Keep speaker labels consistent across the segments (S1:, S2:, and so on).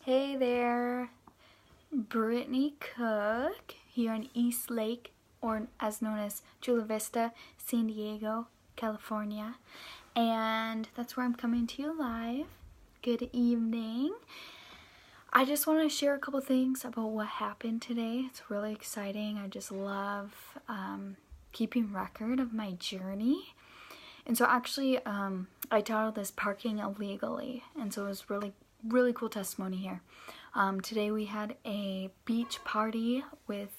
S1: Hey there, Brittany Cook here in East Lake, or as known as Chula Vista, San Diego, California, and that's where I'm coming to you live. Good evening. I just want to share a couple things about what happened today. It's really exciting. I just love keeping record of my journey. And so actually, I titled this Parking Illegally, and so it was really cool testimony here. Today we had a beach party with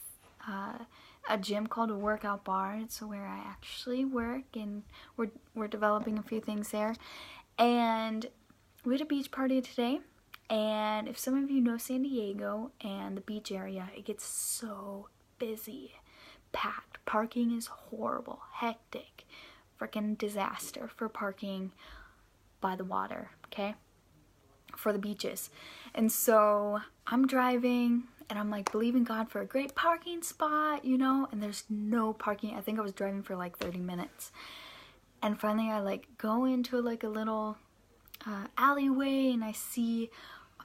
S1: a gym called a Workout Bar. It's where I actually work, and we're developing a few things there. And we had a beach party today, and if some of you know San Diego and the beach area, it gets so busy, packed. Parking is horrible, hectic, freaking disaster for parking by the water, okay? For the beaches. And so I'm driving and I'm like believing God for a great parking spot, you know, and there's no parking. I think I was driving for like 30 minutes. And finally I like go into like a little alleyway, and I'm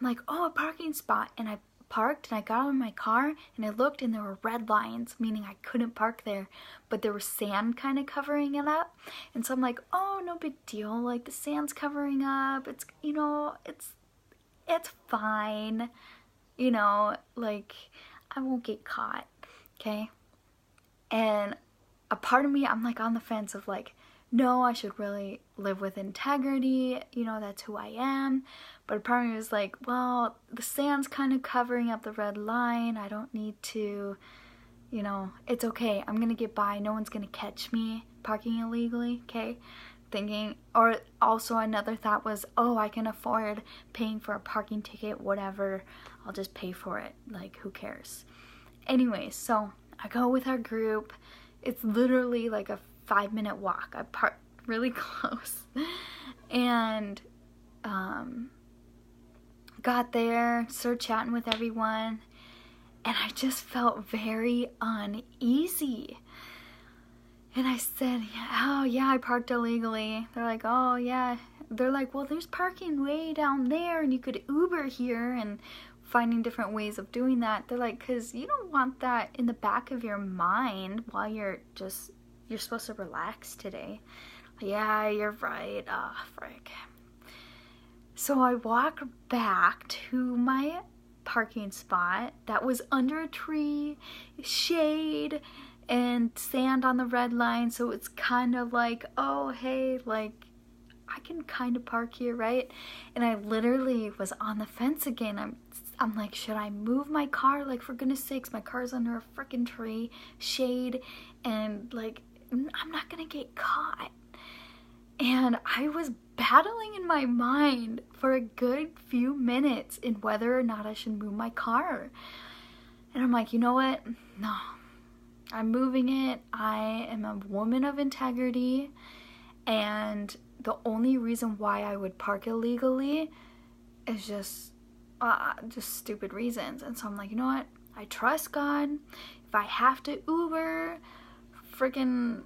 S1: like, oh, a parking spot. And I parked and I got out of my car and I looked, and there were red lines, meaning I couldn't park there, but there was sand kind of covering it up. And so I'm like, oh, no big deal, like the sand's covering up, it's, you know, it's fine, you know, like I won't get caught, okay? And a part of me, I'm like on the fence of like, no, I should really live with integrity, you know, that's who I am. But a part of me was like, well, the sand's kind of covering up the red line, I don't need to, you know, it's okay, I'm gonna get by, no one's gonna catch me parking illegally, okay? Thinking, or also another thought was, oh, I can afford paying for a parking ticket, whatever, I'll just pay for it, like who cares. Anyway, so I go with our group. It's literally like a 5-minute walk. I parked really close and got there, started chatting with everyone, and I just felt very uneasy. And I said, oh yeah, I parked illegally. They're like, oh yeah. They're like, well, there's parking way down there and you could Uber here, and finding different ways of doing that. They're like, because you don't want that in the back of your mind while you're supposed to relax today. Yeah, you're right. Oh, frick. So I walk back to my parking spot that was under a tree, shade, and sand on the red line, so it's kind of like, oh hey, like I can kind of park here, right? And I literally was on the fence again. I'm like, should I move my car? Like, for goodness sakes, my car's under a freaking tree, shade, and like I'm not gonna get caught. And I was battling in my mind for a good few minutes in whether or not I should move my car. And I'm like, you know what? No, I'm moving it. I am a woman of integrity, and the only reason why I would park illegally is just stupid reasons. And so I'm like, you know what? I trust God. If I have to Uber freaking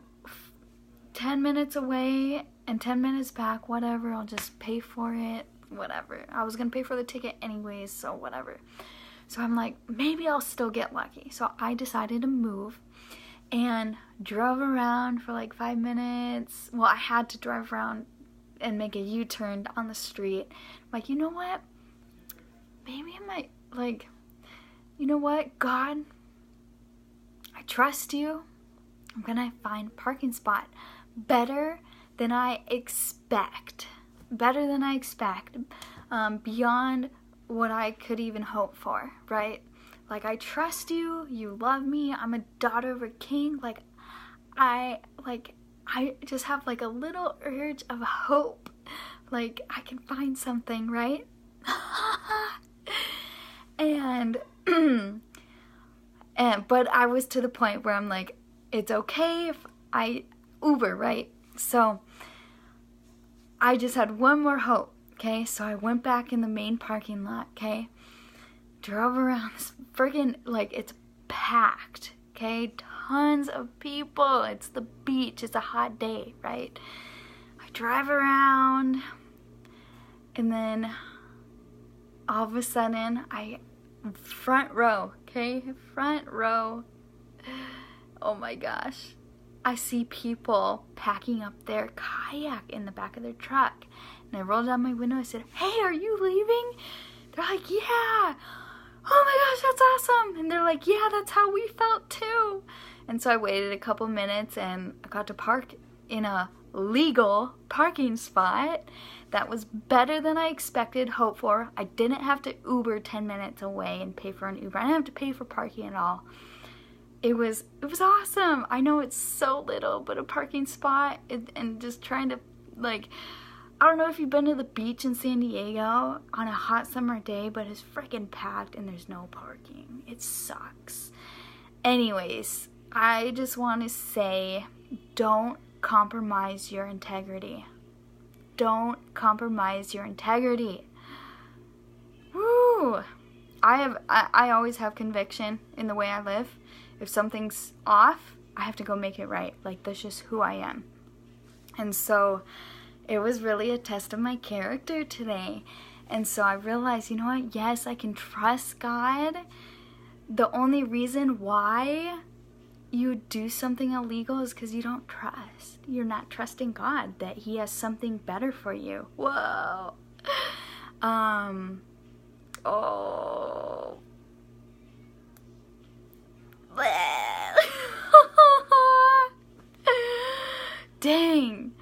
S1: 10 minutes away and 10 minutes back, whatever, I'll just pay for it, whatever. I was gonna pay for the ticket anyways, so whatever. So I'm like, maybe I'll still get lucky. So I decided to move and drove around for like 5 minutes. Well, I had to drive around and make a U-turn on the street. I'm like, you know what? Maybe I might, like, you know what, God, I trust you. I'm gonna find a parking spot better than I expect. Better than I expect. Beyond what I could even hope for, right? Like, I trust you, you love me, I'm a daughter of a king. Like I just have like a little urge of hope, like I can find something, right? and but I was to the point where I'm like, it's okay if I Uber, right? So I just had one more hope, okay? So I went back in the main parking lot, okay? Drove around this friggin', like, it's packed, okay? Tons of people. It's the beach. It's a hot day, right? I drive around, and then all of a sudden, front row, okay? Front row. Oh my gosh. I see people packing up their kayak in the back of their truck. And I rolled down my window. I said, "Hey, are you leaving?" They're like, "Yeah." "Oh my gosh, that's awesome." And they're like, "Yeah, that's how we felt too." And so I waited a couple minutes and I got to park in a legal parking spot that was better than I expected, hoped for. I didn't have to Uber 10 minutes away and pay for an Uber. I didn't have to pay for parking at all. It was awesome. I know it's so little, but a parking spot and just trying to, like, I don't know if you've been to the beach in San Diego on a hot summer day, but it's freaking packed and there's no parking. It sucks. Anyways, I just want to say, don't compromise your integrity. Don't compromise your integrity. Woo! I always have conviction in the way I live. If something's off, I have to go make it right. Like, that's just who I am. And so it was really a test of my character today. And so I realized, you know what? Yes, I can trust God. The only reason why you do something illegal is because you don't trust. You're not trusting God that He has something better for you. Whoa. Oh. Dang.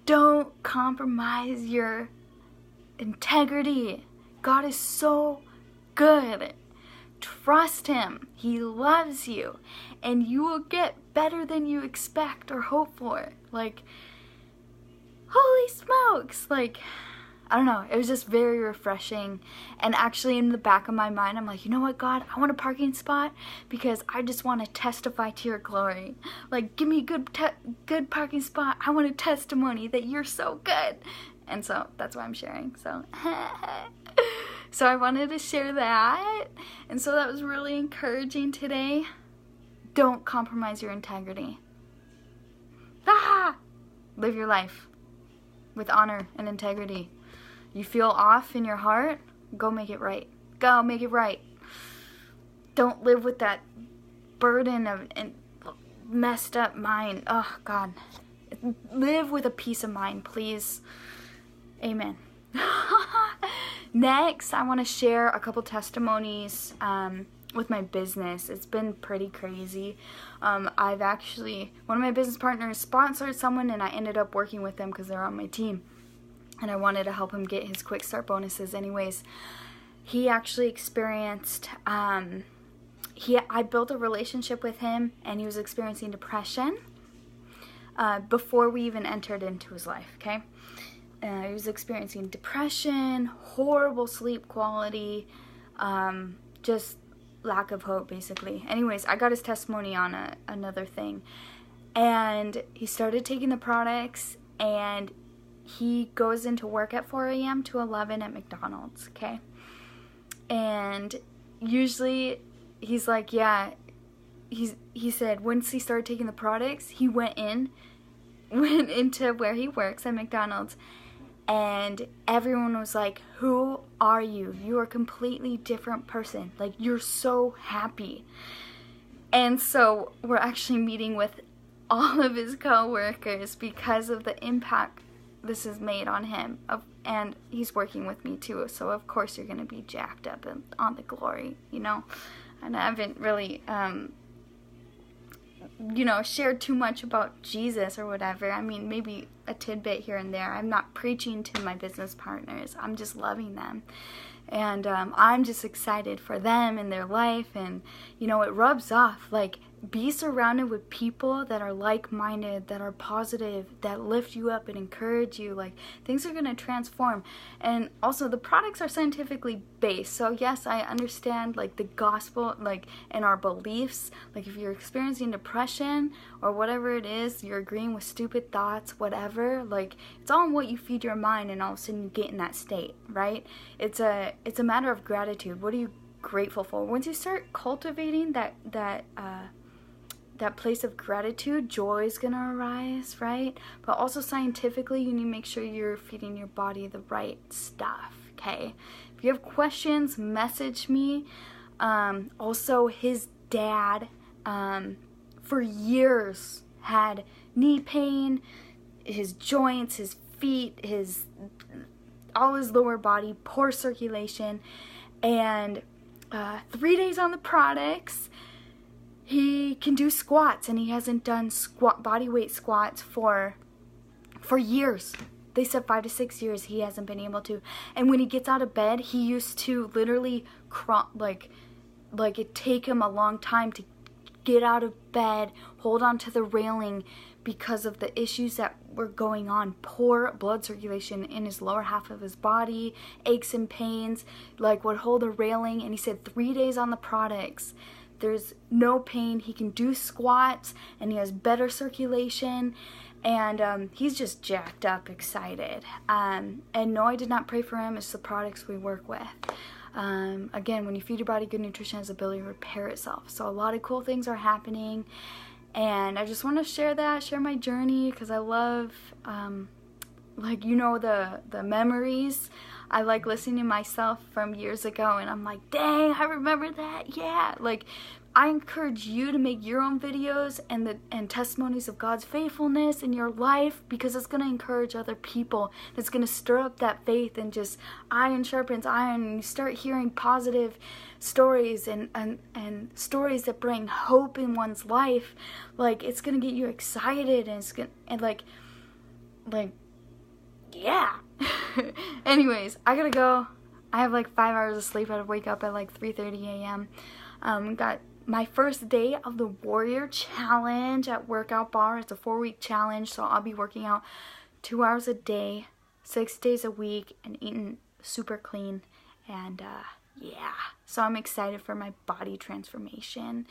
S1: Don't compromise your integrity. God is so good. Trust Him. He loves you. And you will get better than you expect or hope for. Like, holy smokes. Like, I don't know. It was just very refreshing. And actually in the back of my mind, I'm like, you know what, God? I want a parking spot because I just want to testify to your glory. Like, give me a good parking spot. I want a testimony that you're so good. And so that's why I'm sharing. So, so I wanted to share that. And so that was really encouraging today. Don't compromise your integrity. Live your life with honor and integrity. You feel off in your heart, go make it right. Go make it right. Don't live with that burden of and messed up mind. Oh, God. Live with a peace of mind, please. Amen. Next, I want to share a couple testimonies with my business. It's been pretty crazy. I've actually, one of my business partners sponsored someone and I ended up working with them because they're on my team. And I wanted to help him get his quick start bonuses. Anyways, he actually experienced, I built a relationship with him and he was experiencing depression before we even entered into his life, okay? He was experiencing depression, horrible sleep quality, just lack of hope, basically. Anyways, I got his testimony on another thing. And he started taking the products and he goes into work at 4 a.m. to 11 at McDonald's, okay? And usually he's like, yeah, he said once he started taking the products, he went into where he works at McDonald's and everyone was like, who are you? You are a completely different person. Like, you're so happy. And so we're actually meeting with all of his co-workers because of the impact this has made on him, and he's working with me too, so of course you're going to be jacked up and on the glory, you know. And I haven't really shared too much about Jesus or whatever. I mean, maybe a tidbit here and there. I'm not preaching to my business partners. I'm just loving them. And I'm just excited for them and their life. And, you know, it rubs off. Like, be surrounded with people that are like-minded, that are positive, that lift you up and encourage you. Like, things are going to transform. And also, the products are scientifically based. So, yes, I understand, like, the gospel, like, and our beliefs. Like, if you're experiencing depression or whatever it is, you're agreeing with stupid thoughts, whatever. Like, it's all in what you feed your mind, and all of a sudden you get in that state, right? It's a matter of gratitude. What are you grateful for? Once you start cultivating that place of gratitude, joy is going to arise, right? But also scientifically, you need to make sure you're feeding your body the right stuff, okay? If you have questions, message me. Also, his dad, for years had knee pain, his joints, his feet, all his lower body, poor circulation, and 3 days on the products, he can do squats, and he hasn't done body weight squats for years. They said 5 to 6 years he hasn't been able to. And when he gets out of bed, he used to literally like it take him a long time to get out of bed, hold on to the railing because of the issues that were going on. Poor blood circulation in his lower half of his body, aches and pains, like would hold the railing. And he said 3 days on the products, there's no pain. He can do squats and he has better circulation. And he's just jacked up, excited. And no, I did not pray for him. It's the products we work with. Again, when you feed your body good nutrition, it has the ability to repair itself. So a lot of cool things are happening. And I just want to share my journey, because I love, the memories. I like listening to myself from years ago, and I'm like, dang, I remember that. Yeah, like, I encourage you to make your own videos and testimonies of God's faithfulness in your life, because it's going to encourage other people. It's going to stir up that faith, and just iron sharpens iron, and you start hearing positive stories and stories that bring hope in one's life. Like, it's going to get you excited, and it's going to, like yeah. Anyways, I gotta go. I have like 5 hours of sleep. I had to wake up at like 3:30 a.m. Got my first day of the Warrior Challenge at Workout Bar. It's a 4-week challenge, so I'll be working out 2 hours a day, 6 days a week, and eating super clean. And yeah, so I'm excited for my body transformation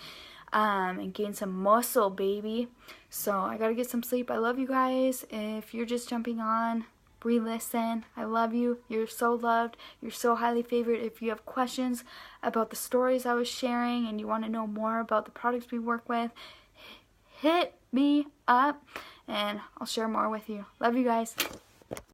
S1: and gain some muscle, baby. So I gotta get some sleep. I love you guys. If you're just jumping on, re-listen. I love you. You're so loved. You're so highly favored. If you have questions about the stories I was sharing and you want to know more about the products we work with, hit me up and I'll share more with you. Love you guys.